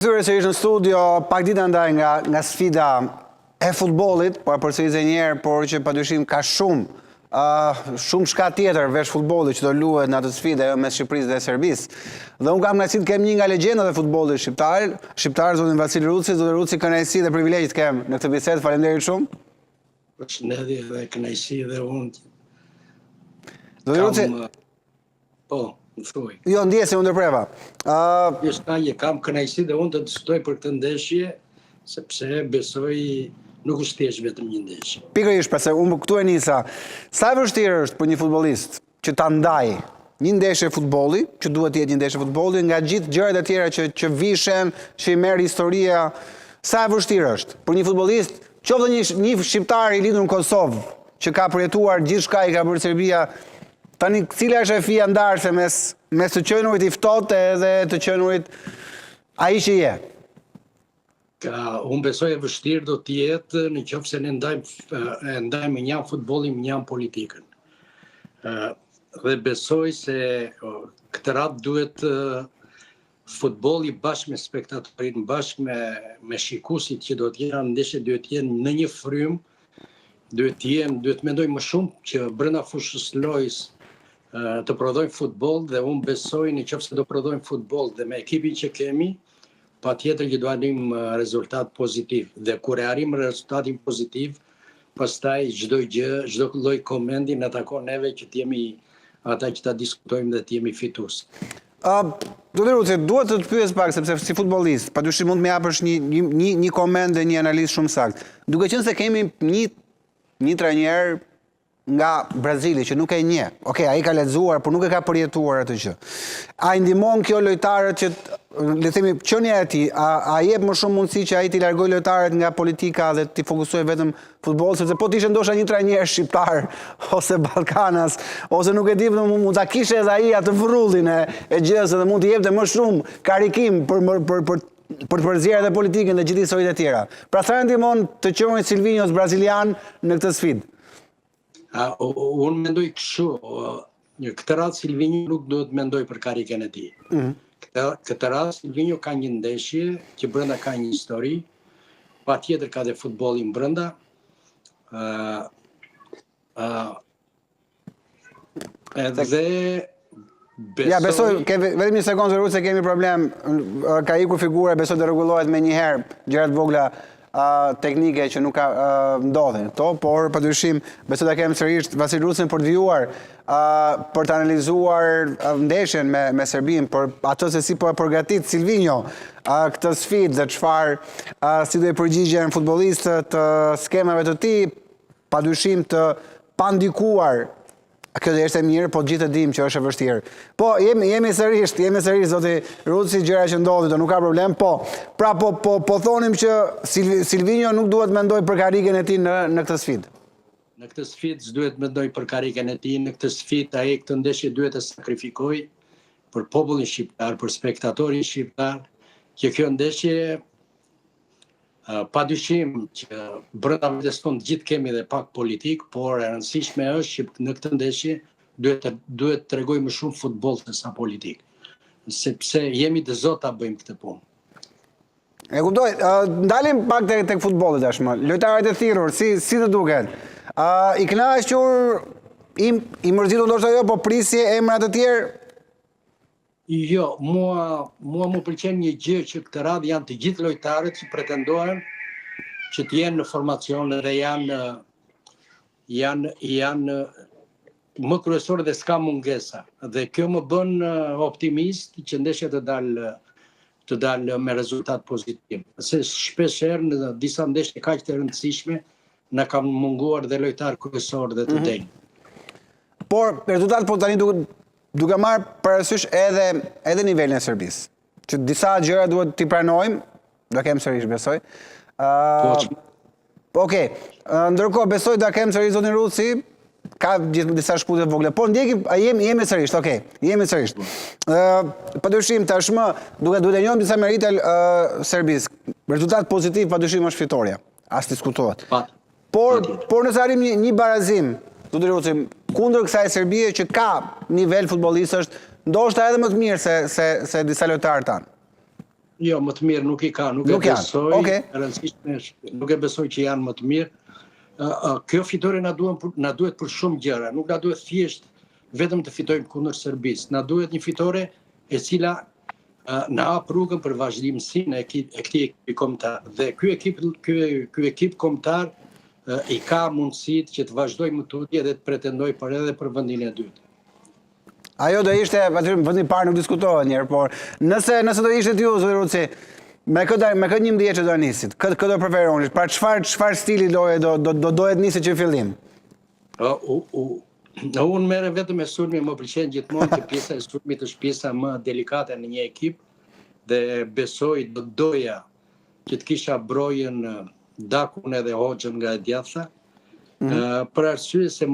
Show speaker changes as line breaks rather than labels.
Zyre që ishtë në studio pak ditë ndaj nga sfida e futbolit, por përsërisë njerë, por që padyshim ka shumë shka tjetër vesh futbolit që do luhet në atë sfida mes Shqipërisë dhe Serbisë. Dhe unë kam kënaqësinë të kem një nga legjendat e futbollit shqiptar, zotin Vasil Ruci. Zotin Ruci, kënaqësi dhe privilegj të kem në këtë bisedë. Faleminderit shumë.
Përshëndetje dhe kënaqësi dhe unë.
Zotin Ruci,
po, më thuaj.
Jo, ndjesi unë ndërpreva.
Kam kënaqësi dhe unë të diskutoj për këtë ndeshje, sepse besoj nuk është thjesht vetëm një ndeshje.
Pikërisht, pse unë këtu e nisa. Sa e vështirë është për një futbollist që ta ndajë një ndeshje futbolli, që duhet të jetë një ndeshje futbolli, nga gjithë gjërat e tjera që vishen, që i merr historia, sa e vështirë është për një futbollist, qoftë një shqiptar i lindur në Kosovë, që ka përjetuar gjithçka i ka bërë Serbia. Tani, cila është e fija ndarëse mes të qenurit i ftohtë edhe të qenurit ai që je?
Unë besoj e vështirë do të jetë në qoftë se ne ndajmë me njënë futbollin, me njënë politikën. Dhe besoj se këtë radhë duhet futbolli bashkë me spektatorit, bashkë me shikuesit që do të jenë ndeshje, duhet të jenë në një frymë, duhet mendoj më shumë që brenda fushës lojës të prodhojmë futboll, dhe unë besoj në qoftë se do prodhojmë futboll dhe me ekipin që kemi, patjetër që do arrim rezultat pozitiv. Dhe kur e arrim rezultatin pozitiv, pastaj çdo gjë, çdo lloj komendi na takon neve që të jemi ata që ta diskutojmë dhe të jemi fitues.
Zotin Ruci, duhet të të pyes pak, sepse si futbollist, padyshim mund të më japësh një koment dhe një analizë shumë saktë. Duke qenë se kemi një trajner nga Brazili që nuk e njeh. Okej, ai ka lexuar, por nuk e ka përjetuar atë gjë. A i ndihmon kjo lojtarët që le të themi qenia e tij, a jep më shumë mundësi që ai t'i largojë lojtarët nga politika dhe t'i fokusojë vetëm futboll, sepse po t'ishte ndoshta një trajner shqiptar ose ballkanas, ose nuk e di, mund ta kishte edhe ai atë vrullin e gjës dhe mund t'i jepte më shumë karikim për të përzierë edhe politikën dhe gjithë historitë e tjera. Pra sa ndihmon të qenurin Silvinjos brazilian në këtë sfidë?
Unë mendoj kështu, në këtë radhë Silvinjo nuk duhet mendoj për karikën e tij. Këtë radhë Silvinjo ka një ndeshje që brenda ka një histori, patjetër ka dhe futbollin brenda. Edhe
ja, besoj, vetëm një sekondë Ruci, se kemi problem, ka ikur figura, besoj të rregullohet me një herë gjërat vogla teknike që nuk ka ndodhin këto, por padyshim besoj ta kem sërish Vasil Rucin për të vijuar, për të analizuar ndeshjen me Serbinë, për atë se si po e përgatit Silvinjo këtë sfidë dhe çfarë si do i përgjigjen futbollistët skemave të tij, padyshim të pandikuar. Kjo dhe është e mirë, po gjithë të dim që është e vështirë. Po, jemi sërish, zoti Ruci, gjëra që ndodhi, nuk ka problem, pra po thonim që Silvinjo nuk duhet mendoj për karikën e tij në këtë sfidë.
Në këtë sfidë s'duhet mendoj për karikën e tij, në këtë sfidë ai këtë ndeshje duhet të sakrifikojë për popullin shqiptar, për spektatorin shqiptar, që kjo ndeshje padyshim që brenda vetes tonë gjithë kemi dhe pak politik, por e rëndësishme është që në këtë ndeshje duhet të tregojmë më shumë futboll se sa politik, sepse jemi të zotë ta bëjmë këtë punë.
E kuptoj, ndalim pak tek futbolli tashmë. Lojtarët e thirrur, si të duket? I kënaqur, i mërzitur ndoshta jo, po prisje emra të tjerë?
Jo, mua më pëlqen një gjë që këtë radhë janë të gjithë lojtarët që pretendojnë që të jenë në formacion dhe janë më kryesorë dhe s'ka mungesa. Dhe kjo më bën optimist që ndeshja të dalë me rezultat pozitiv. Se shpeshherë në disa ndeshje kaq të rëndësishme na ka munguar dhe lojtar kryesor dhe të denj.
Por rezultat po tani duke marrë parasysh edhe nivelin e Serbisë, që disa gjëra duhet t'i pranojmë, do kem sërish besoj. Okej, ndërkohë besoj do kem sërish zotin Ruci, ka disa shkputje vogla, por ndjekim, jemi sërish, okej, jemi sërish. Padyshim tashmë duhet e njohim disa merite Serbisë. Rezultat pozitiv padyshim është fitoria, as diskutohet. Por nëse arrim një barazim, zotin Ruci, kundër kësaj Serbie që ka nivel futbollistësh, ndoshta edhe më të mirë se disa lojtarë tanë.
Jo, më të mirë nuk i ka, nuk e besoj. Rëndësishme është, nuk e besoj që janë më të mirë. Kjo fitore na duhet për shumë gjëra, nuk na duhet thjesht vetëm të fitojmë kundër Serbisë. Na duhet një fitore e cila na hap rrugën për vazhdimsinë e këtij ekipi kombëtar. Dhe ky ekip kombëtar i ka mundësitë që të vazhdojë më tutje dhe të pretendojë edhe për vendin e dytë.
Ajo do ishte, vendi i parë nuk diskutohet njerë, por nëse do ishte ju, zoti Ruci, me këtë 11 që do nisit, këtë do preferoni, pra çfarë stili dohet nisit që fillim?
Unë merre vetëm me sulmi, më pëlqen gjithmonë që pjesa e sulmit është pjesa më delikate në një ekip dhe besoj do doja që të kisha brojën Dakun edhe Hoxhën nga e djathta, për arsye se